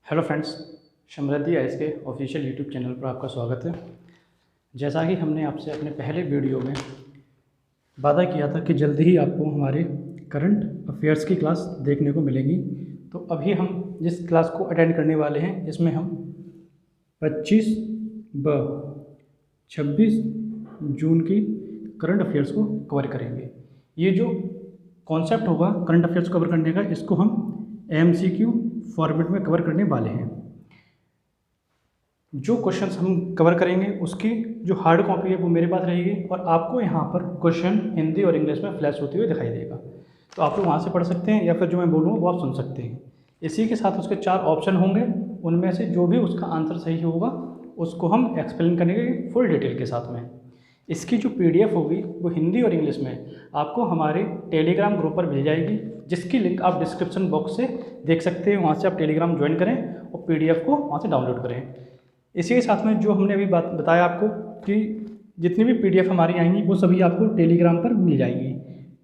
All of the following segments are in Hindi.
हेलो फ्रेंड्स, समृद्धि आइस के ऑफिशियल यूट्यूब चैनल पर आपका स्वागत है। जैसा कि हमने आपसे अपने पहले वीडियो में वादा किया था कि जल्दी ही आपको हमारे करंट अफेयर्स की क्लास देखने को मिलेगी, तो अभी हम जिस क्लास को अटेंड करने वाले हैं इसमें हम 26 जून की करंट अफेयर्स को कवर करेंगे। ये जो कॉन्सेप्ट होगा करंट अफेयर्स कवर करने का, इसको हम MCQ फॉर्मेट में कवर करने वाले हैं। जो क्वेश्चंस हम कवर करेंगे उसकी जो हार्ड कॉपी है वो मेरे पास रहेगी और आपको यहाँ पर क्वेश्चन हिंदी और इंग्लिश में फ्लैश होते हुए दिखाई देगा, तो आप लोग वहाँ से पढ़ सकते हैं या फिर जो मैं बोलूँगा वो आप सुन सकते हैं। इसी के साथ उसके 4 ऑप्शन होंगे, उनमें से जो भी उसका आंसर सही होगा उसको हम एक्सप्लेन करेंगे फुल डिटेल के साथ में। इसकी जो PDF होगी वो हिंदी और इंग्लिश में आपको हमारे टेलीग्राम ग्रुप पर मिल जाएगी, जिसकी लिंक आप डिस्क्रिप्शन बॉक्स से देख सकते हैं। वहाँ से आप टेलीग्राम ज्वाइन करें और PDF को वहाँ से डाउनलोड करें। इसी के साथ में जो हमने अभी बताया आपको कि जितनी भी PDF हमारी आएंगी वो सभी आपको टेलीग्राम पर मिल जाएंगी।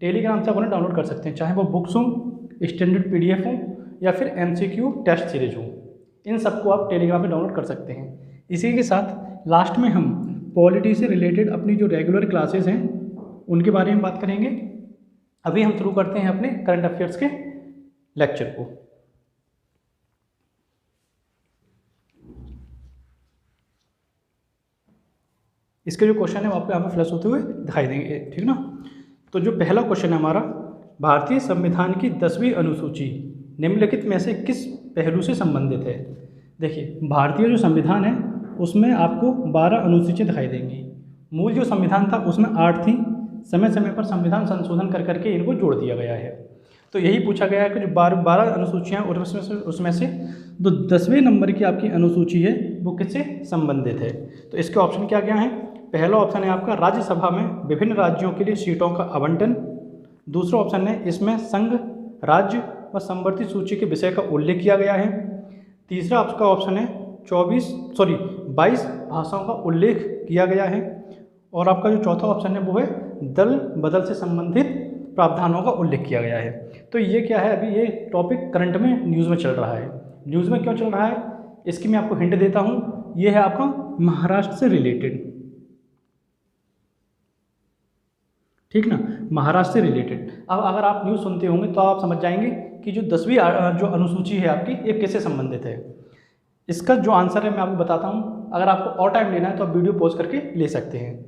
टेलीग्राम से आप उन्हें डाउनलोड कर सकते हैं, चाहे वो बुक्स हों, स्टैंडर्ड PDF हों या फिर MCQ टेस्ट सीरीज हों, इन सबको आप टेलीग्राम पर डाउनलोड कर सकते हैं। इसी के साथ लास्ट में हम पॉलिटी से रिलेटेड अपनी जो रेगुलर क्लासेस हैं उनके बारे में बात करेंगे। अभी हम शुरू करते हैं अपने करंट अफेयर्स के लेक्चर को। इसके जो क्वेश्चन है वो आपको यहाँ पर फ्लैश होते हुए दिखाई देंगे, ठीक ना। तो जो पहला क्वेश्चन है हमारा, भारतीय संविधान की 10वीं अनुसूची निम्नलिखित में से किस पहलू से संबंधित है। देखिए, भारतीय जो संविधान है उसमें आपको 12 अनुसूचियाँ दिखाई देंगी। मूल जो संविधान था उसमें 8 थी, समय समय पर संविधान संशोधन कर करके इनको जोड़ दिया गया है। तो यही पूछा गया है कि जो 12 अनुसूचियाँ और उसमें से जो 10वें नंबर की आपकी अनुसूची है वो किससे संबंधित है। तो इसके ऑप्शन क्या क्या हैं। पहला ऑप्शन है आपका राज्यसभा में विभिन्न राज्यों के लिए सीटों का आवंटन। दूसरा ऑप्शन है इसमें संघ, राज्य व समवर्ती सूची के विषय का उल्लेख किया गया है। तीसरा आपका ऑप्शन है 22 भाषाओं का उल्लेख किया गया है। और आपका जो चौथा ऑप्शन है वो है दल बदल से संबंधित प्रावधानों का उल्लेख किया गया है। तो ये क्या है, अभी ये टॉपिक करंट में न्यूज़ में चल रहा है। न्यूज़ में क्यों चल रहा है इसकी मैं आपको हिंट देता हूँ। ये है आपका महाराष्ट्र से रिलेटेड, ठीक ना, महाराष्ट्र से रिलेटेड। अब अगर आप न्यूज़ सुनते होंगे तो आप समझ जाएंगे कि जो 10वीं जो अनुसूची है आपकी ये किससे संबंधित है। इसका जो आंसर है मैं आपको बताता हूँ। अगर आपको और टाइम लेना है तो आप वीडियो पॉज करके ले सकते हैं।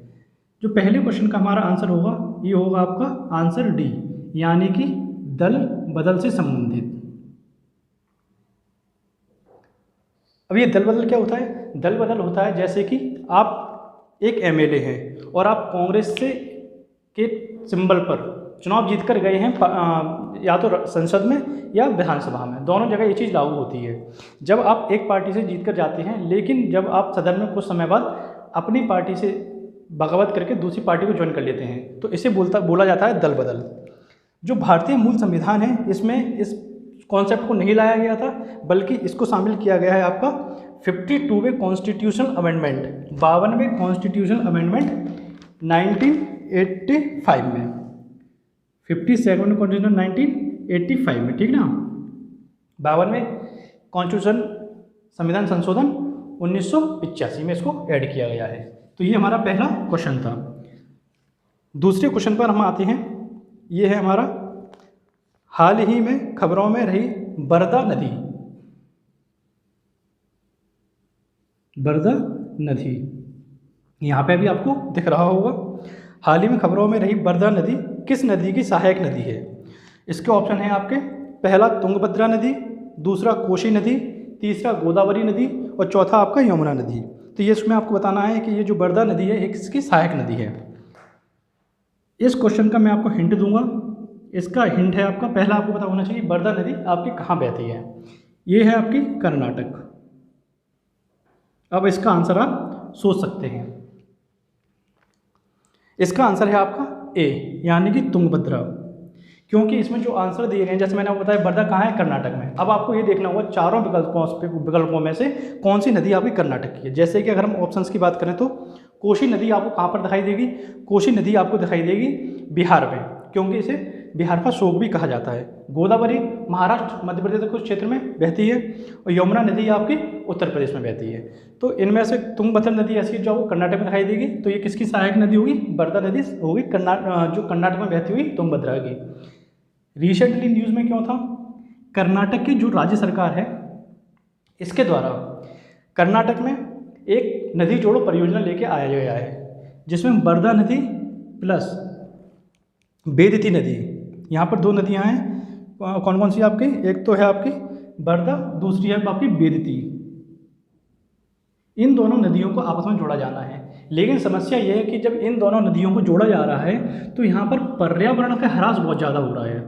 जो पहले क्वेश्चन का हमारा आंसर होगा ये होगा आपका आंसर डी, यानी कि दल बदल से संबंधित। अब ये दल बदल क्या होता है। दल बदल होता है जैसे कि आप एक MLA हैं और आप कांग्रेस से के सिंबल पर चुनाव जीत कर गए हैं, या तो संसद में या विधानसभा में, दोनों जगह ये चीज़ लागू होती है। जब आप एक पार्टी से जीत कर जाते हैं लेकिन जब आप सदन में कुछ समय बाद अपनी पार्टी से बगावत करके दूसरी पार्टी को ज्वाइन कर लेते हैं तो इसे बोला जाता है दल बदल। जो भारतीय मूल संविधान है इसमें इस कॉन्सेप्ट को नहीं लाया गया था, बल्कि इसको शामिल किया गया है आपका 52वें कॉन्स्टिट्यूशनल अमेंडमेंट, 52वें कॉन्स्टिट्यूशनल अमेंडमेंट 1985 में, 57 कॉन्स्टिट्यूशन 1985 में, ठीक ना। 52वें कॉन्स्टिट्यूशन संविधान संशोधन 1985 में इसको ऐड किया गया है। तो ये हमारा पहला क्वेश्चन था। दूसरे क्वेश्चन पर हम आते हैं। ये है हमारा हाल ही में खबरों में रही बरदा नदी। बरदा नदी यहाँ पे भी आपको दिख रहा होगा। हाल ही में खबरों में रही बरदा नदी किस नदी की सहायक नदी है। इसके ऑप्शन है आपके, पहला तुंगभद्रा नदी, दूसरा कोशी नदी, तीसरा गोदावरी नदी और चौथा आपका यमुना नदी। तो ये इसमें आपको बताना है कि ये जो बरदा नदी है ये किसकी सहायक नदी है। इस क्वेश्चन का मैं आपको हिंट दूंगा। इसका हिंट है आपका, पहला आपको पता होना चाहिए बरदा नदी आपकी कहाँ बहती है। ये है आपकी कर्नाटक। अब इसका आंसर आप सोच सकते हैं। इसका आंसर है आपका ए, यानी कि तुंगभद्रा, क्योंकि इसमें जो आंसर दिए गए हैं, जैसे मैंने आपको बताया बरदा कहाँ है, कर्नाटक में। अब आपको ये देखना होगा चारों विकल्पों में से कौन सी नदी आपकी कर्नाटक की है। जैसे कि अगर हम ऑप्शंस की बात करें तो कोशी नदी आपको कहाँ पर दिखाई देगी। कोशी नदी आपको दिखाई देगी बिहार में, क्योंकि इसे बिहार का शोक भी कहा जाता है। गोदावरी महाराष्ट्र मध्य प्रदेश के कुछ क्षेत्र में बहती है और यमुना नदी आपकी उत्तर प्रदेश में बहती है। तो इनमें से तुंगभद्रा नदी ऐसी जो कर्नाटक में दिखाई देगी, तो ये किसकी सहायक नदी होगी? वर्धा नदी होगी, जो कर्नाटक में बहती हुई तुंगभद्रा की। रिसेंटली न्यूज़ में क्यों था? कर्नाटक की जो राज्य सरकार है इसके द्वारा कर्नाटक में एक नदी जोड़ो परियोजना लेके आया गया है, जिसमें वर्धा नदी प्लस बेदती नदी, यहाँ पर 2 नदियाँ हैं। कौन कौन सी आपकी? एक तो है आपकी वर्धा, दूसरी है आपकी बेदती। इन दोनों नदियों को आपस में जोड़ा जाना है। लेकिन समस्या यह है कि जब इन दोनों नदियों को जोड़ा जा रहा है तो यहाँ पर पर्यावरण का ह्रास बहुत ज़्यादा हो रहा है।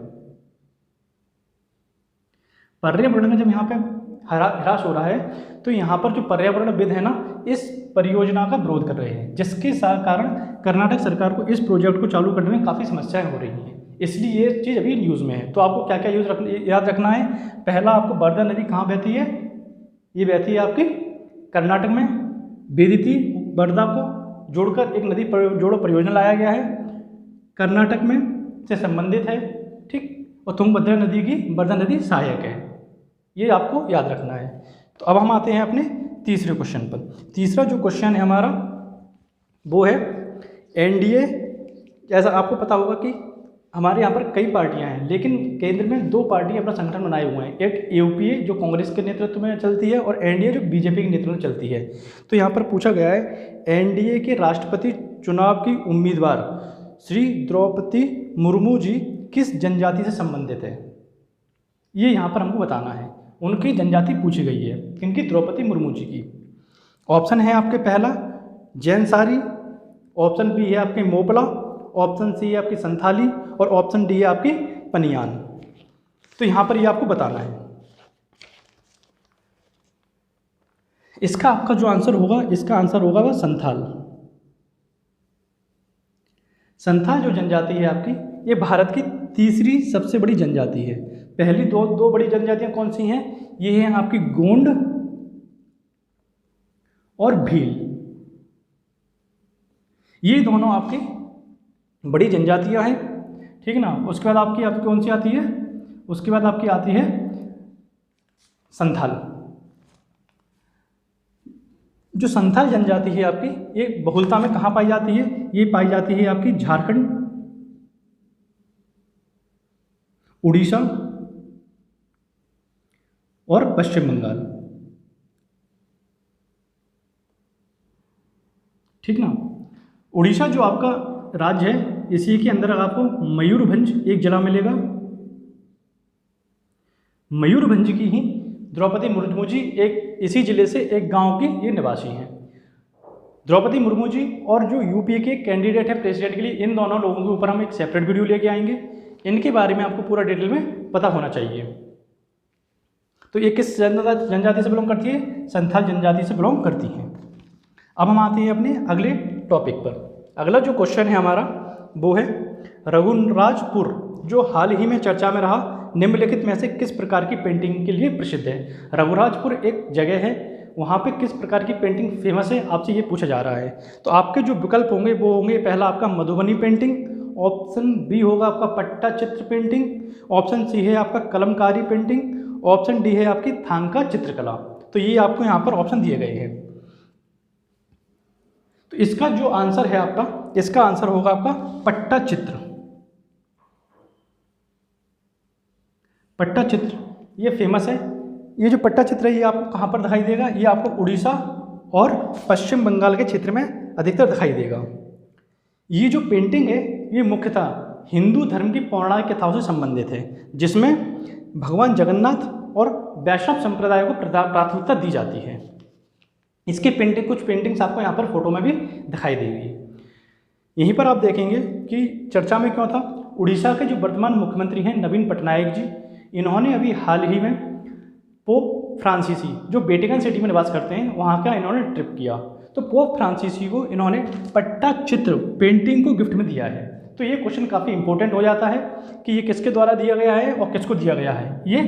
पर्यावरण का जब यहाँ पे ह्रास हो रहा है तो यहाँ पर जो पर्यावरणविद है ना, इस परियोजना का विरोध कर रहे हैं, जिसके कारण कर्नाटक सरकार को इस प्रोजेक्ट को चालू करने में काफ़ी समस्याएं हो रही हैं। इसलिए ये चीज़ अभी न्यूज़ में है। तो आपको क्या क्या याद रखना है? पहला, आपको वर्धा नदी कहाँ बहती है? ये बहती है आपकी कर्नाटक में। बेदती वर्धा को जोड़कर एक नदी जोड़ो परियोजना लाया गया है, कर्नाटक में से संबंधित है, ठीक। और तुंगभद्रा नदी की वर्धा नदी सहायक है, ये आपको याद रखना है। तो अब हम आते हैं अपने तीसरे क्वेश्चन पर। तीसरा जो क्वेश्चन है हमारा वो है एनडीए। जैसा आपको पता होगा कि हमारे यहाँ पर कई पार्टियां हैं, लेकिन केंद्र में 2 पार्टियां अपना संगठन बनाए हुए हैं। एक यूपीए जो कांग्रेस के नेतृत्व में चलती है और एनडीए जो बीजेपी के नेतृत्व में चलती है। तो यहाँ पर पूछा गया है एनडीए के राष्ट्रपति चुनाव की उम्मीदवार श्री द्रौपदी मुर्मू जी किस जनजाति से संबंधित है? ये यहाँ पर हमको बताना है। उनकी जनजाति पूछी गई है, किनकी? द्रौपदी मुर्मू जी की। ऑप्शन है आपके पहला जैनसारी, ऑप्शन बी है आपके मोपला, ऑप्शन सी है आपकी संथाली और ऑप्शन डी है आपकी पनियान। तो यहाँ पर ये आपको बताना है। इसका आपका जो आंसर होगा, इसका आंसर होगा वह संथाल। संथाल जो जनजाति है आपकी, ये भारत की तीसरी सबसे बड़ी जनजाति है। पहली दो बड़ी जनजातियां कौन सी हैं? ये हैं आपकी गोंड और भील। ये दोनों आपकी बड़ी जनजातियां हैं, ठीक ना। उसके बाद आपकी कौन सी आती है? उसके बाद आपकी आती है संथाल। जो संथाल जनजाति है आपकी, ये बहुलता में कहाँ पाई जाती है? ये पाई जाती है आपकी झारखंड, उड़ीसा और पश्चिम बंगाल, ठीक ना। उड़ीसा जो आपका राज्य है, इसी के अंदर आपको मयूरभंज एक जिला मिलेगा। मयूरभंज की ही द्रौपदी मुर्मू जी एक इसी जिले से एक गांव की ये निवासी हैं। द्रौपदी मुर्मू जी और जो यूपीए के कैंडिडेट है प्रेसिडेंट के लिए, इन दोनों लोगों के ऊपर हम एक सेपरेट वीडियो लेके आएंगे। इनके बारे में आपको पूरा डिटेल में पता होना चाहिए। तो ये किस जनजाति से बिलोंग करती है? संथाल जनजाति से बिलोंग करती हैं। अब हम आते हैं अपने अगले टॉपिक पर। अगला जो क्वेश्चन है हमारा वो है रघुराजपुर, जो हाल ही में चर्चा में रहा, निम्नलिखित में से किस प्रकार की पेंटिंग के लिए प्रसिद्ध है? रघुराजपुर एक जगह है, वहाँ पे किस प्रकार की पेंटिंग फेमस है, आपसे ये पूछा जा रहा है। तो आपके जो विकल्प होंगे वो होंगे, पहला आपका मधुबनी पेंटिंग, ऑप्शन बी होगा आपका पट्टा चित्र पेंटिंग, ऑप्शन सी है आपका कलमकारी पेंटिंग, ऑप्शन डी है आपकी थांका चित्रकला। तो ये आपको यहाँ पर ऑप्शन दिए गए हैं। तो इसका जो आंसर है आपका, इसका आंसर होगा आपका पट्टा चित्र। पट्टा चित्र ये फेमस है। ये जो पट्टा चित्र है ये आपको कहाँ पर दिखाई देगा? ये आपको उड़ीसा और पश्चिम बंगाल के क्षेत्र में अधिकतर दिखाई देगा। ये जो पेंटिंग है ये मुख्यतः हिंदू धर्म की पौराणिक कथाओं से संबंधित है, जिसमें भगवान जगन्नाथ और वैष्णव संप्रदाय को प्राथमिकता दी जाती है। इसके कुछ पेंटिंग्स आपको यहाँ पर फोटो में भी दिखाई देगी। यहीं पर आप देखेंगे कि चर्चा में क्यों था। उड़ीसा के जो वर्तमान मुख्यमंत्री हैं नवीन पटनायक जी, इन्होंने अभी हाल ही में पोप फ्रांसीसी जो वेटिकन सिटी में निवास करते हैं वहाँ का इन्होंने ट्रिप किया। तो पोप फ्रांसीसी को इन्होंने पट्टा चित्र पेंटिंग को गिफ्ट में दिया है। तो ये क्वेश्चन काफ़ी इंपॉर्टेंट हो जाता है कि ये किसके द्वारा दिया गया है और किसको दिया गया है। ये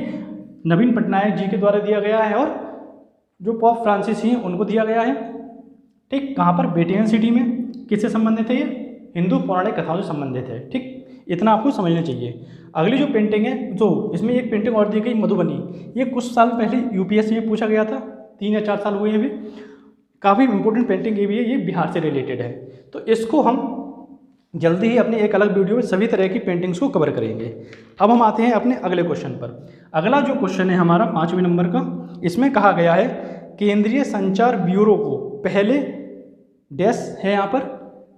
नवीन पटनायक जी के द्वारा दिया गया है और जो पोप फ्रांसिस हैं उनको दिया गया है। ठीक, कहाँ पर? वेटिकन सिटी में। किससे संबंधित है? ये हिंदू पौराणिक कथाओं से संबंधित है। ठीक, इतना आपको समझना चाहिए। अगली जो पेंटिंग है, तो इसमें एक पेंटिंग और दी गई मधुबनी। ये कुछ साल पहले यूपीएससी में पूछा गया था, 3 या 4 साल हुए हैं अभी। काफ़ी इंपॉर्टेंट पेंटिंग ये भी है, ये बिहार से रिलेटेड है। तो इसको हम जल्दी ही अपने एक अलग वीडियो में सभी तरह की पेंटिंग्स को कवर करेंगे। अब हम आते हैं अपने अगले क्वेश्चन पर। अगला जो क्वेश्चन है हमारा 5वें नंबर का, इसमें कहा गया है केंद्रीय संचार ब्यूरो को पहले डैश है यहाँ पर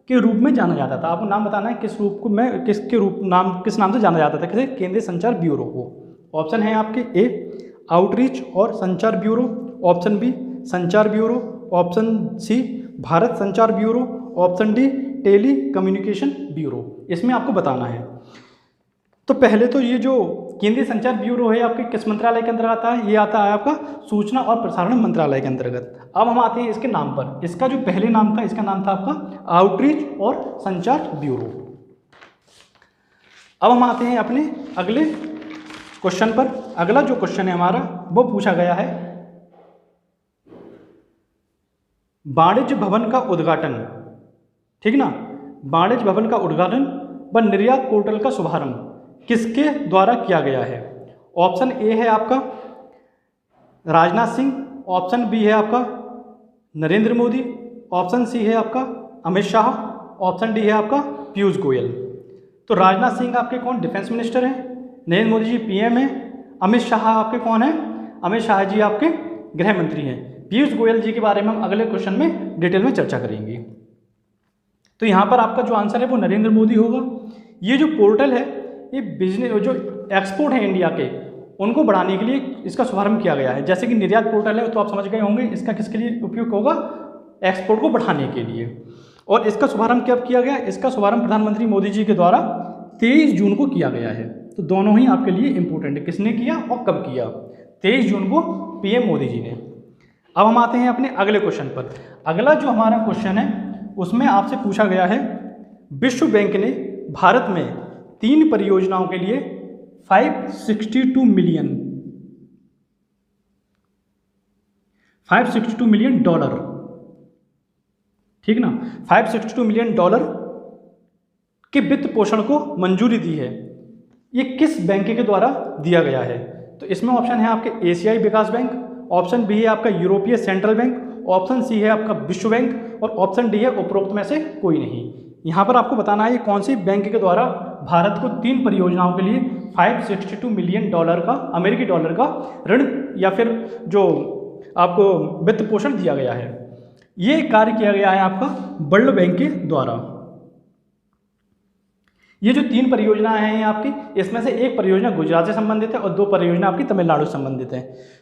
के रूप में जाना जाता था। आपको नाम बताना है किस रूप को में किसके रूप नाम किस नाम से जाना जाता था, कैसे केंद्रीय संचार ब्यूरो को। ऑप्शन है आपके ए आउटरीच और संचार ब्यूरो, ऑप्शन बी संचार ब्यूरो, ऑप्शन सी भारत संचार bureau, option D tele communication bureau. इसमें आपको बताना है। तो पहले तो ये जो केंद्रीय संचार ब्यूरो है आपके किस मंत्रालय के अंतर्गत आता है? ये आता है आपका सूचना और प्रसारण मंत्रालय के अंतर्गत। अब हम आते हैं इसके नाम पर। इसका जो पहले नाम था, इसका नाम था आपका आउटरीच और संचार ब्यूरो। अब हम आते हैं अपने अगले क्वेश्चन पर। अगला जो क्वेश्चन है हमारा वो पूछा गया है वाणिज्य भवन का उद्घाटन, ठीक ना, वाणिज्य भवन का उद्घाटन व निर्यात पोर्टल का शुभारंभ किसके द्वारा किया गया है? ऑप्शन ए है आपका राजनाथ सिंह, ऑप्शन बी है आपका नरेंद्र मोदी, ऑप्शन सी है आपका अमित शाह, ऑप्शन डी है आपका पीयूष गोयल। तो राजनाथ सिंह आपके कौन? डिफेंस मिनिस्टर हैं। नरेंद्र मोदी जी पीएम हैं। अमित शाह आपके कौन हैं? अमित शाह जी आपके गृह मंत्री हैं। पीयूष गोयल जी के बारे में हम अगले क्वेश्चन में डिटेल में चर्चा करेंगे। तो यहाँ पर आपका जो आंसर है वो नरेंद्र मोदी होगा। ये जो पोर्टल है, ये बिजनेस जो एक्सपोर्ट है इंडिया के, उनको बढ़ाने के लिए इसका शुभारंभ किया गया है। जैसे कि निर्यात पोर्टल है तो आप समझ गए होंगे इसका किसके लिए उपयोग होगा? एक्सपोर्ट को बढ़ाने के लिए। और इसका शुभारंभ कब किया गया? इसका शुभारंभ प्रधानमंत्री मोदी जी के द्वारा 23 जून को किया गया है। तो दोनों ही आपके लिए इंपॉर्टेंट है, किसने किया और कब किया? 23 जून को पीएम मोदी जी ने। अब हम आते हैं अपने अगले क्वेश्चन पर। अगला जो हमारा क्वेश्चन है उसमें आपसे पूछा गया है विश्व बैंक ने भारत में 3 परियोजनाओं के लिए 562 मिलियन डॉलर, ठीक ना, 562 मिलियन डॉलर के वित्त पोषण को मंजूरी दी है। ये किस बैंक के द्वारा दिया गया है? तो इसमें ऑप्शन है आपके एशियाई विकास बैंक, ऑप्शन बी है आपका यूरोपीय सेंट्रल बैंक, ऑप्शन सी है आपका विश्व बैंक और ऑप्शन डी है उपरोक्त में से कोई नहीं। यहाँ पर आपको बताना है ये कौन सी बैंक के द्वारा भारत को 3 परियोजनाओं के लिए 562 मिलियन डॉलर का, अमेरिकी डॉलर का ऋण या फिर जो आपको वित्त पोषण दिया गया है। ये कार्य किया गया है आपका वर्ल्ड बैंक के द्वारा। ये जो 3 परियोजनाएं हैं आपकी, इसमें से एक परियोजना गुजरात से संबंधित है और 2 परियोजना आपकी तमिलनाडु से संबंधित है।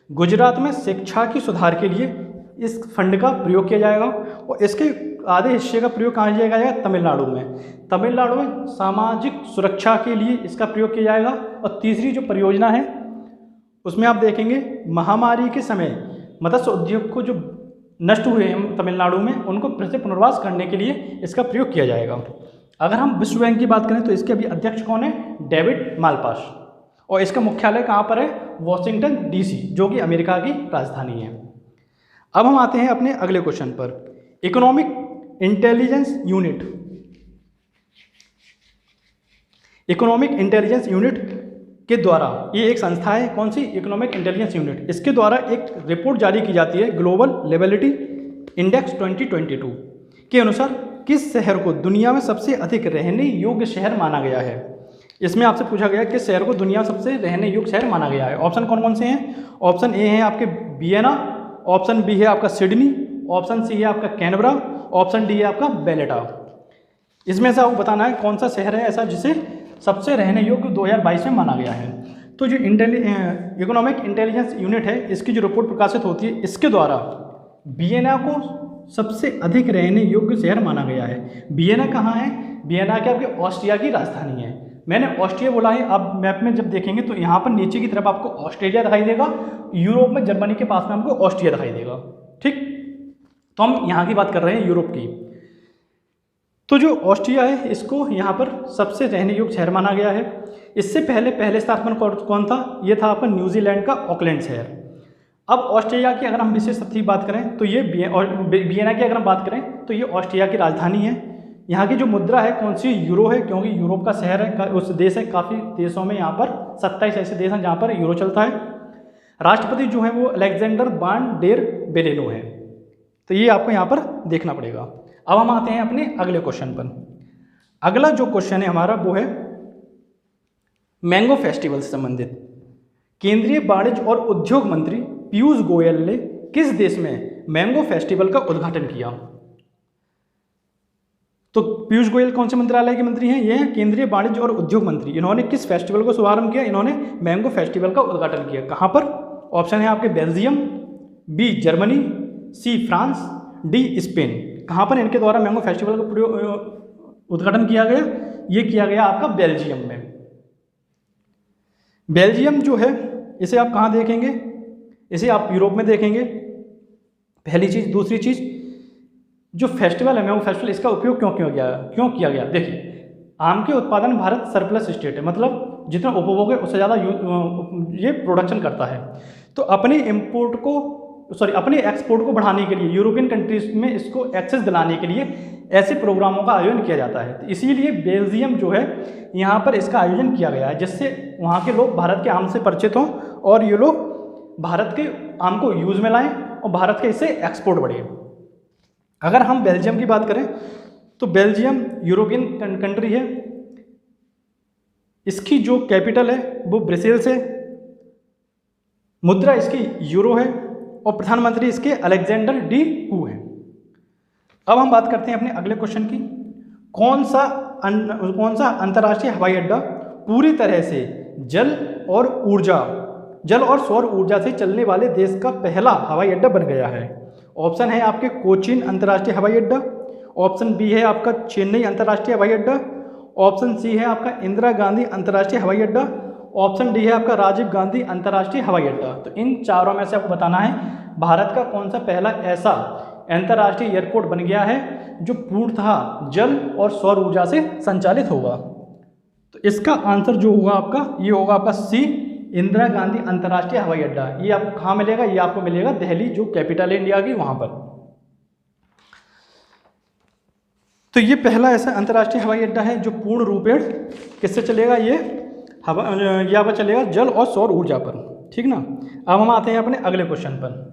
गुजरात में शिक्षा की सुधार के लिए इस फंड का प्रयोग किया जाएगा और इसके आधे हिस्से का प्रयोग कहाँ किया जाएगा? तमिलनाडु में। तमिलनाडु में सामाजिक सुरक्षा के लिए इसका प्रयोग किया जाएगा। और तीसरी जो परियोजना है उसमें आप देखेंगे महामारी के समय मत्स्य उद्योग को जो नष्ट हुए हैं तमिलनाडु में, उनको फिर से पुनर्वास करने के लिए इसका प्रयोग किया जाएगा। अगर हम विश्व बैंक की बात करें तो इसके अभी अध्यक्ष कौन है? David Malpass. और इसका मुख्यालय कहाँ पर है? वॉशिंगटन डीसी, जो कि अमेरिका की राजधानी है। अब हम आते हैं अपने अगले क्वेश्चन पर। Economic intelligence unit, economic intelligence unit के द्वारा, ये एक संस्था है, कौन सी? Economic intelligence unit. इसके द्वारा एक रिपोर्ट जारी की जाती है ग्लोबल लेबिलिटी इंडेक्स 2022 के अनुसार किस शहर को दुनिया में सबसे अधिक रहने योग्य शहर माना गया है? इसमें आपसे पूछा गया किस शहर को दुनिया में सबसे रहने योग्य शहर माना गया है। ऑप्शन कौन कौन से हैं? ऑप्शन ए है आपके वियना, ऑप्शन बी है आपका सिडनी, ऑप्शन सी है आपका कैनबरा, ऑप्शन डी है आपका वेलेटा। इसमें से आपको बताना है कौन सा शहर है ऐसा जिसे सबसे रहने योग्य 2022 में माना गया है। तो जो इकोनॉमिक इंटेलिजेंस यूनिट है, इसकी जो रिपोर्ट प्रकाशित होती है, इसके द्वारा वियना को सबसे अधिक रहने योग्य शहर माना गया है। वियना कहाँ है? वियना के आपके ऑस्ट्रिया की राजधानी है। मैंने ऑस्ट्रिया बोला है, आप मैप में जब देखेंगे तो यहाँ पर नीचे की तरफ आपको ऑस्ट्रेलिया दिखाई देगा, यूरोप में जर्मनी के पास में आपको ऑस्ट्रिया दिखाई देगा, ठीक। तो हम यहाँ की बात कर रहे हैं यूरोप की। तो जो ऑस्ट्रिया है इसको यहाँ पर सबसे रहने योग्य शहर माना गया है। इससे पहले स्थान कौन था? ये था आपका न्यूजीलैंड का ऑकलैंड शहर। अब ऑस्ट्रिया की अगर हम विशेष बात करें तो ये वियना की अगर हम बात करें तो ये ऑस्ट्रिया की राजधानी है। यहाँ की जो मुद्रा है कौन सी, यूरो है, क्योंकि यूरोप का शहर है, उस देश है, काफ़ी देशों में यहाँ पर 27 ऐसे देश हैं जहाँ पर यूरो चलता है। राष्ट्रपति जो है वो अलेक्जेंडर वान डेर बेलेनो है। तो ये आपको यहाँ पर देखना पड़ेगा। अब हम आते हैं अपने अगले क्वेश्चन पर। अगला जो क्वेश्चन है हमारा वो है मैंगो फेस्टिवल से संबंधित। केंद्रीय वाणिज्य और उद्योग मंत्री पीयूष गोयल ने किस देश में मैंगो फेस्टिवल का उद्घाटन किया? तो पीयूष गोयल कौन से मंत्रालय के मंत्री हैं? ये हैं केंद्रीय वाणिज्य और उद्योग मंत्री। इन्होंने किस फेस्टिवल को शुभारंभ किया? इन्होंने मैंगो फेस्टिवल का उद्घाटन किया। कहाँ पर? ऑप्शन है आपके Belgium, B Germany, C France, D Spain. कहाँ पर इनके द्वारा मैंगो फेस्टिवल का उद्घाटन किया गया? ये किया गया आपका बेल्जियम में। बेल्जियम जो है इसे आप कहाँ देखेंगे? इसे आप यूरोप में देखेंगे, पहली चीज़। दूसरी चीज़, जो फेस्टिवल है मैंगो फेस्टिवल, इसका उपयोग क्यों किया गया? देखिए, आम के उत्पादन भारत सरप्लस स्टेट है, मतलब जितना उपभोग है उससे ज़्यादा ये प्रोडक्शन करता है। तो अपने एक्सपोर्ट को बढ़ाने के लिए, यूरोपियन कंट्रीज में इसको एक्सेस दिलाने के लिए ऐसे प्रोग्रामों का आयोजन किया जाता है। तो इसीलिए बेल्जियम जो है यहाँ पर इसका आयोजन किया गया है, जिससे वहाँ के लोग भारत के आम से परिचित हों और ये लोग भारत के आम को यूज़ में लाएं और भारत के इससे एक्सपोर्ट बढ़े। अगर हम बेल्जियम की बात करें तो बेल्जियम यूरोपियन कंट्री है। इसकी जो कैपिटल है वो ब्रसेल्स है, मुद्रा इसकी यूरो है और प्रधानमंत्री इसके अलेक्जेंडर डी हू है। अब हम बात करते हैं अपने अगले क्वेश्चन की। कौन सा अंतर्राष्ट्रीय हवाई अड्डा पूरी तरह से जल और सौर ऊर्जा से चलने वाले देश का पहला हवाई अड्डा बन गया है? ऑप्शन है आपके कोचीन अंतर्राष्ट्रीय हवाई अड्डा, ऑप्शन बी है आपका चेन्नई अंतर्राष्ट्रीय हवाई अड्डा, ऑप्शन सी है आपका इंदिरा गांधी अंतर्राष्ट्रीय हवाई अड्डा, ऑप्शन डी है आपका राजीव गांधी अंतर्राष्ट्रीय हवाई अड्डा। तो इन चारों में से आपको बताना है भारत का कौन सा पहला ऐसा अंतर्राष्ट्रीय एयरपोर्ट बन गया है जो पूर्णतः जल और सौर ऊर्जा से संचालित होगा। तो इसका आंसर जो होगा आपका, ये होगा आपका सी, इंदिरा गांधी अंतर्राष्ट्रीय हवाई अड्डा। ये आपको कहाँ मिलेगा? ये आपको मिलेगा दिल्ली, जो कैपिटल है इंडिया की, वहाँ पर। तो ये पहला ऐसा अंतर्राष्ट्रीय हवाई अड्डा है जो पूर्ण रूपेण किससे चलेगा? ये आपका चलेगा जल और सौर ऊर्जा पर, ठीक ना। अब हम आते हैं अपने अगले क्वेश्चन पर।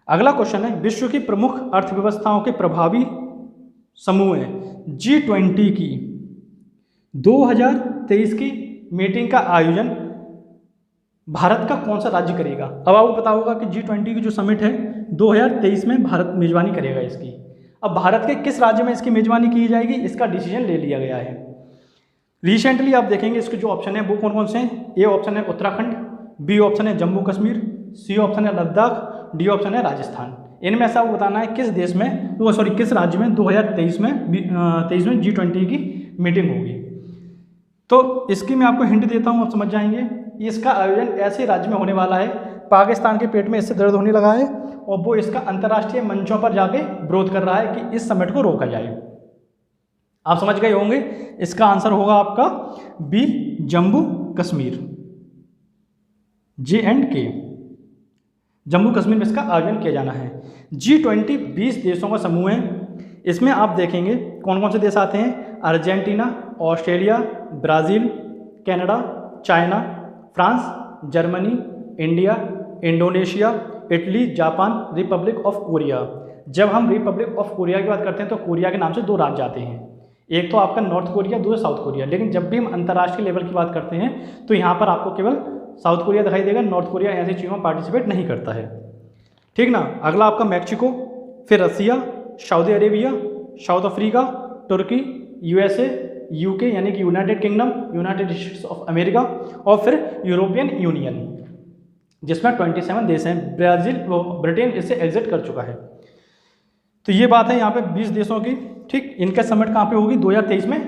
अगला क्वेश्चन है विश्व की प्रमुख अर्थव्यवस्थाओं के प्रभावी समूह G20 की 2023 की मीटिंग का आयोजन भारत का कौन सा राज्य करेगा? अब आपको पता होगा कि G20 की जो समिट है 2023 में भारत मेजबानी करेगा इसकी। अब भारत के किस राज्य में इसकी मेजबानी की जाएगी, इसका डिसीजन ले लिया गया है। रिसेंटली आप देखेंगे इसके जो ऑप्शन है वो कौन कौन से हैं। ए ऑप्शन है उत्तराखंड, बी ऑप्शन है जम्मू कश्मीर, सी ऑप्शन है लद्दाख, डी ऑप्शन है राजस्थान। इनमें से आपको बताना है किस राज्य में 2023 में G20 की मीटिंग होगी। तो इसकी मैं आपको हिंट देता हूँ, आप समझ जाएंगे। इसका आयोजन ऐसे राज्य में होने वाला है, पाकिस्तान के पेट में इससे दर्द होने लगा है और वो इसका अंतर्राष्ट्रीय मंचों पर जाके विरोध कर रहा है कि इस समिट को रोका जाए। आप समझ गए होंगे, इसका आंसर होगा आपका बी, जम्मू कश्मीर, J&K। जम्मू कश्मीर में इसका आयोजन किया जाना है। G20 20 देशों का समूह है। इसमें आप देखेंगे कौन कौन से देश आते हैं। Argentina, Australia, Brazil, Canada, China, France, Germany, India, Indonesia, Italy, Japan, Republic of Korea. जब हम रिपब्लिक ऑफ कोरिया की बात करते हैं तो कोरिया के नाम से 2 राज्य आते हैं, एक तो आपका नॉर्थ कोरिया, दूसरा साउथ कोरिया। लेकिन जब भी हम अंतर्राष्ट्रीय लेवल की बात करते हैं तो यहाँ पर आपको केवल साउथ कोरिया दिखाई देगा, नॉर्थ कोरिया ऐसी चीज़ों में पार्टिसिपेट नहीं करता है, ठीक ना। अगला आपका मैक्सिको, फिर रसिया, सऊदी अरेबिया, साउथ अफ्रीका, तुर्की, USA, UK यानी कि United kingdom, United states of America और फिर यूरोपियन यूनियन, जिसमें 27 देश हैं। ब्रिटेन इससे एग्जिट कर चुका है। तो ये बात है यहाँ पे 20 देशों की, ठीक। इनका समिट कहाँ पे होगी? 2023 में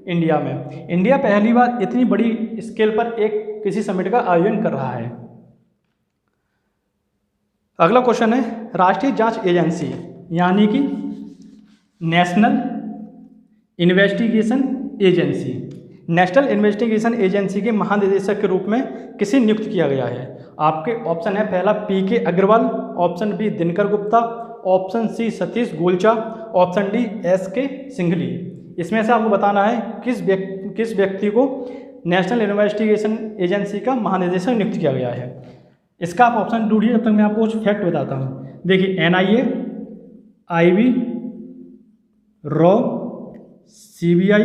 इंडिया में। इंडिया पहली बार इतनी बड़ी स्केल पर किसी समिट का आयोजन कर रहा है। अगला क्वेश्चन है राष्ट्रीय जांच एजेंसी यानी कि national investigation agency. National investigation agency के महानिदेशक के रूप में किसे नियुक्त किया गया है? आपके ऑप्शन है पहला PK Agarwal, option B Dinkar Gupta, option C Satish Golcha, option D SK Singhli. इसमें से आपको बताना है किस व्यक्ति को नेशनल इन्वेस्टिगेशन एजेंसी का महानिदेशक नियुक्त किया गया है। इसका आप ऑप्शन ढूंढिए, जब तक मैं आपको कुछ फैक्ट बताता हूँ। देखिए, NIA, IB, raw, CBI,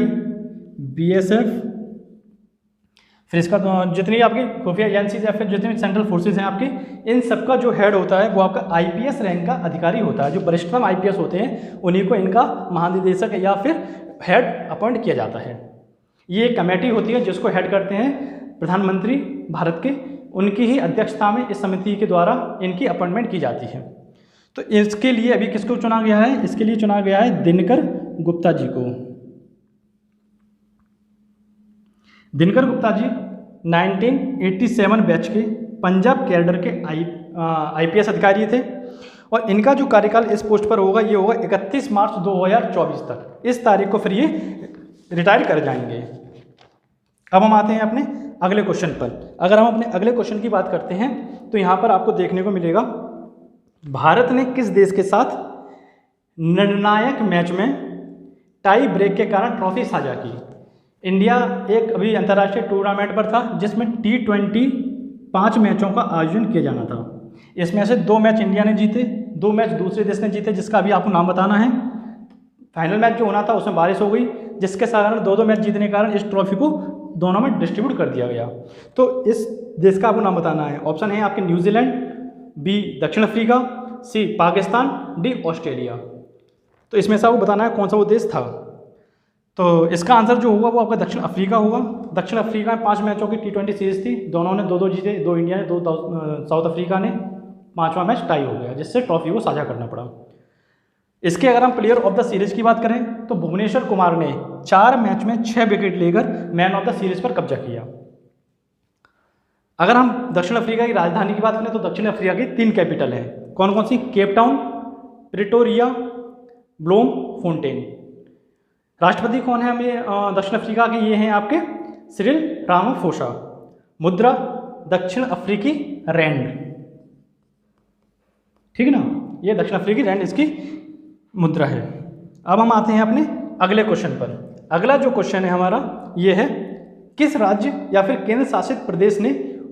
BSF, फिर इसका जितनी आपकी खुफिया एजेंसीज या फिर जितनी सेंट्रल फोर्सेज हैं आपकी, इन सबका जो हेड होता है वो आपका IPS रैंक का अधिकारी होता है। जो वरिष्ठतम IPS होते हैं उन्हीं को इनका महानिदेशक या फिर हेड अपॉइंट किया जाता है। ये एक कमेटी होती है जिसको हेड करते हैं प्रधानमंत्री भारत के, उनकी ही अध्यक्षता में इस समिति के द्वारा इनकी अपॉइंटमेंट की जाती है। तो इसके लिए अभी किसको चुना गया है? इसके लिए चुना गया है दिनकर गुप्ता जी को। दिनकर गुप्ता जी 1987 बैच के पंजाब कैडर के IPS अधिकारी थे और इनका जो कार्यकाल इस पोस्ट पर होगा ये होगा 31 मार्च 2024 तक। इस तारीख को फिर ये रिटायर कर जाएंगे। अब हम आते हैं अपने अगले क्वेश्चन पर। अगर हम अपने अगले क्वेश्चन की बात करते हैं तो यहाँ पर आपको देखने को मिलेगा, भारत ने किस देश के साथ निर्णायक मैच में टाई ब्रेक के कारण ट्रॉफी साझा की? इंडिया एक अभी अंतर्राष्ट्रीय टूर्नामेंट पर था जिसमें T20 5 मैचों का आयोजन किया जाना था। इसमें से 2 मैच इंडिया ने जीते, 2 मैच दूसरे देश ने जीते, जिसका अभी आपको नाम बताना है। फाइनल मैच जो होना था उसमें बारिश हो गई, जिसके कारण 2-2 मैच जीतने के कारण इस ट्रॉफी को दोनों में डिस्ट्रीब्यूट कर दिया गया। तो इस देश का आपको नाम बताना है। ऑप्शन है आपके न्यूजीलैंड, B दक्षिण Africa, C Pakistan, D Australia. तो इसमें से आपको बताना है कौन सा वो देश था। तो इसका आंसर जो होगा वो आपका दक्षिण अफ्रीका होगा। दक्षिण अफ्रीका में 5 मैचों की T20 सीरीज थी, दोनों ने 2-2 जीते, 2 इंडिया ने, 2 साउथ अफ्रीका ने। 5वां मैच टाई हो गया जिससे ट्रॉफी को साझा करना पड़ा। इसके अगर हम प्लेयर ऑफ द सीरीज की बात करें तो भुवनेश्वर कुमार ने 4 मैच में 6 विकेट लेकर मैन ऑफ द सीरीज पर कब्जा किया। अगर हम दक्षिण अफ्रीका की राजधानी की बात करें तो दक्षिण अफ्रीका की 3 कैपिटल हैं। कौन कौन सी? Cape Town, Pretoria, Bloemfontein. राष्ट्रपति कौन है हमें दक्षिण अफ्रीका के? ये हैं आपके सिरिल रामाफोसा। मुद्रा दक्षिण अफ्रीकी रैंड, ठीक है ना, ये दक्षिण अफ्रीकी रैंड इसकी मुद्रा है। अब हम आते हैं अपने अगले क्वेश्चन पर। अगला जो क्वेश्चन है हमारा ये है, किस राज्य या फिर केंद्र शासित प्रदेश ने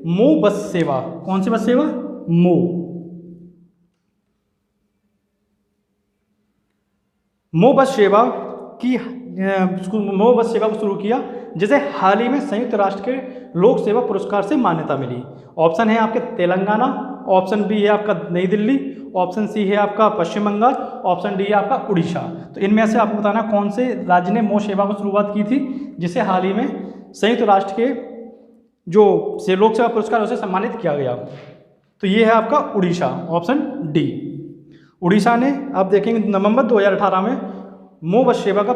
मो बस सेवा, कौन सी बस सेवा? मो बस सेवा को शुरू किया, जिसे हाल ही में संयुक्त राष्ट्र के लोक सेवा पुरस्कार से मान्यता मिली। ऑप्शन है आपके तेलंगाना, ऑप्शन बी है आपका नई दिल्ली, ऑप्शन सी है आपका पश्चिम बंगाल, ऑप्शन डी है आपका उड़ीसा। तो इनमें से आपको बताना कौन से राज्य ने मो सेवा को शुरुआत की थी, जिसे हाल ही में संयुक्त राष्ट्र के जो लोक सेवा पुरस्कार उसे सम्मानित किया गया। तो ये है आपका उड़ीसा, ऑप्शन डी। उड़ीसा ने आप देखेंगे नवंबर 2018 में मो बस सेवा का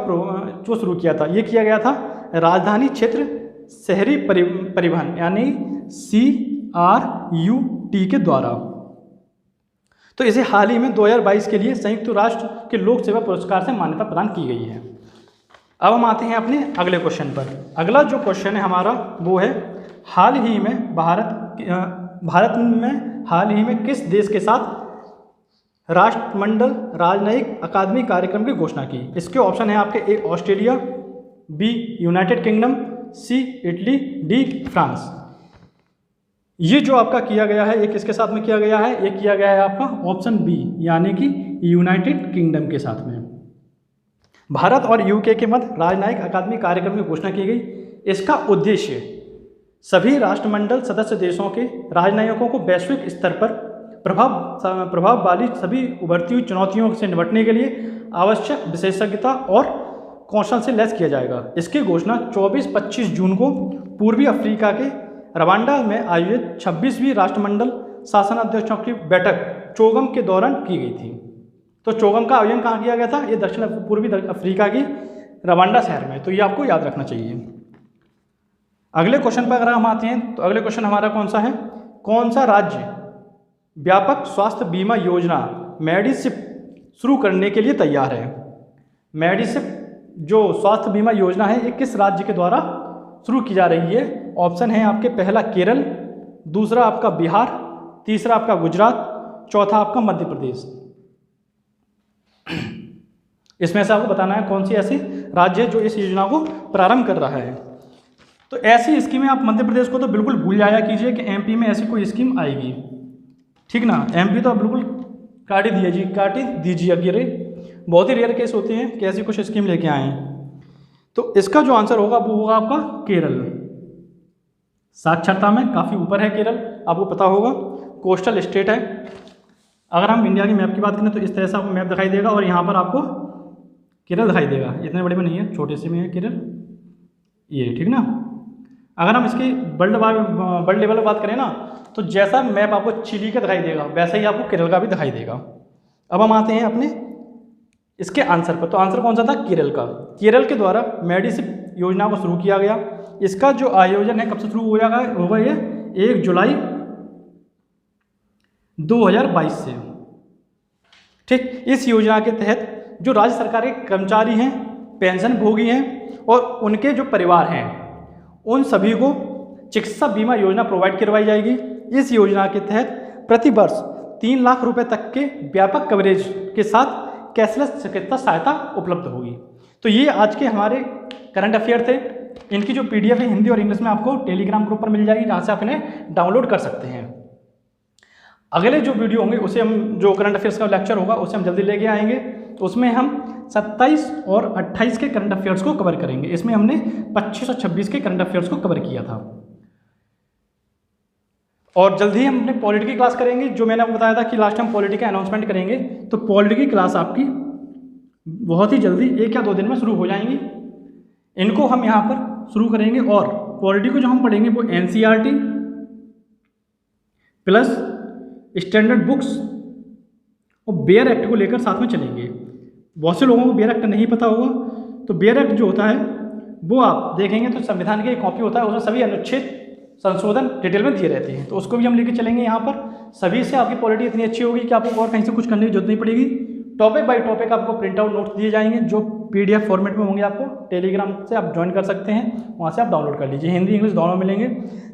जो शुरू किया था, ये किया गया था राजधानी क्षेत्र शहरी परिवहन यानी CRUT के द्वारा। तो इसे हाल ही में 2022 के लिए संयुक्त राष्ट्र के लोक सेवा पुरस्कार से मान्यता प्रदान की गई है। अब हम आते हैं अपने अगले क्वेश्चन पर। अगला जो क्वेश्चन है हमारा वो है, हाल ही में भारत में हाल ही में किस देश के साथ राष्ट्रमंडल राजनयिक अकादमी कार्यक्रम की घोषणा की? इसके ऑप्शन है आपके A Australia, B United kingdom, C Italy, D France. ये जो आपका किया गया है ये किसके साथ में किया गया है? ये किया गया है आपका ऑप्शन बी यानी कि यूनाइटेड किंगडम के साथ में। भारत और UK के मध्य राजनयिक अकादमी कार्यक्रम की घोषणा की गई। इसका उद्देश्य सभी राष्ट्रमंडल सदस्य देशों के राजनयिकों को वैश्विक स्तर पर प्रभाव वाली सभी उभरती हुई चुनौतियों से निपटने के लिए आवश्यक विशेषज्ञता और कौशल से लैस किया जाएगा। इसकी घोषणा 24-25 जून को पूर्वी अफ्रीका के रवांडा में आयोजित 26वीं राष्ट्रमंडल शासनाध्यक्षों की बैठक चोगम के दौरान की गई थी। तो चोगम का आयोजन कहाँ किया गया था? ये पूर्वी अफ्रीका की रवांडा शहर में। तो ये आपको याद रखना चाहिए। अगले क्वेश्चन पर अगर हम आते हैं तो अगले क्वेश्चन हमारा कौन सा है? कौन सा राज्य व्यापक स्वास्थ्य बीमा योजना मेडिसिप शुरू करने के लिए तैयार है? मेडिसिप जो स्वास्थ्य बीमा योजना है ये किस राज्य के द्वारा शुरू की जा रही है? ऑप्शन है आपके पहला केरल, दूसरा आपका बिहार, तीसरा आपका गुजरात, चौथा आपका मध्य प्रदेश। इसमें से आपको बताना है कौन सी ऐसी राज्य है जो इस योजना को प्रारंभ कर रहा है। तो ऐसी स्कीमें आप मध्य प्रदेश को तो बिल्कुल भूल जाया कीजिए कि एमपी में ऐसी कोई स्कीम आएगी, ठीक ना। एमपी तो आप बिल्कुल काट ही दीजिए अगर बहुत ही रेयर केस होते हैं कि ऐसी कुछ स्कीम लेके आए। तो इसका जो आंसर होगा वो होगा आपका केरल। साक्षरता में काफ़ी ऊपर है केरल, आपको पता होगा, कोस्टल स्टेट है। अगर हम इंडिया की मैप की बात करें तो इस तरह से आपको मैप दिखाई देगा और यहाँ पर आपको केरल दिखाई देगा। इतने बड़े में नहीं है, छोटे से में है केरल, ये ठीक ना। अगर हम इसकी वर्ल्ड लेवल पर बात करें ना, तो जैसा मैप आपको चिली का दिखाई देगा वैसा ही आपको केरल का भी दिखाई देगा। अब हम आते हैं अपने इसके आंसर पर। तो आंसर कौन सा था? केरल का। केरल के द्वारा मेडिसिप योजना को शुरू किया गया। इसका जो आयोजन है कब से शुरू हो जाएगा, होगा ये 1 जुलाई 2022 से, ठीक। इस योजना के तहत जो राज्य सरकार के कर्मचारी हैं, पेंशन भोगी हैं और उनके जो परिवार हैं, उन सभी को चिकित्सा बीमा योजना प्रोवाइड करवाई जाएगी। इस योजना के तहत प्रति वर्ष 3 लाख रुपए तक के व्यापक कवरेज के साथ कैशलेस चिकित्सा सहायता उपलब्ध होगी। तो ये आज के हमारे करंट अफेयर थे। इनकी जो PDF है हिंदी और इंग्लिश में आपको टेलीग्राम ग्रुप पर मिल जाएगी, जहाँ से आप इन्हें डाउनलोड कर सकते हैं। अगले जो वीडियो होंगे उसे हम, जो करंट अफेयर्स का लेक्चर होगा उसे हम जल्दी लेके आएंगे। तो उसमें हम 27 और 28 के करंट अफेयर्स को कवर करेंगे। इसमें हमने 25 और 26 के करंट अफेयर्स को कवर किया था। और जल्दी ही हम अपने पॉलिटी की क्लास करेंगे, जो मैंने आपको बताया था कि लास्ट टाइम पॉलिटी का अनाउंसमेंट करेंगे। तो पॉलिटी की क्लास आपकी बहुत ही जल्दी 1 या 2 दिन में शुरू हो जाएंगी। इनको हम यहाँ पर शुरू करेंगे और पॉलिटी को जो हम पढ़ेंगे वो NCERT प्लस स्टैंडर्ड बुक्स और बेयर एक्ट को लेकर साथ में चलेंगे। बहुत से लोगों को बेयर एक्ट नहीं पता होगा, तो बेयर एक्ट जो होता है वो आप देखेंगे तो संविधान की एक कॉपी होता है, उसमें सभी अनुच्छेद संशोधन डिटेल में दिए रहते हैं। तो उसको भी हम लेके चलेंगे यहाँ पर। सभी से आपकी पॉलिटी इतनी अच्छी होगी कि आपको और कहीं से कुछ करने की जरूरत नहीं पड़ेगी। टॉपिक बाय टॉपिक आपको प्रिंट आउट नोट्स दिए जाएंगे जो PDF फॉर्मेट में होंगे। आपको टेलीग्राम से आप ज्वाइन कर सकते हैं, वहाँ से आप डाउनलोड कर लीजिए। हिंदी इंग्लिश दोनों मिलेंगे।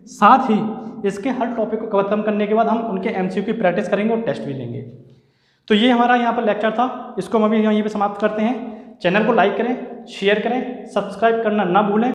साथ ही इसके हर टॉपिक को खत्म करने के बाद हम उनके MCQ की प्रैक्टिस करेंगे और टेस्ट भी लेंगे। तो ये हमारा यहाँ पर लेक्चर था, इसको हम अभी यहीं पर समाप्त करते हैं। चैनल को लाइक करें, शेयर करें, सब्सक्राइब करना ना भूलें।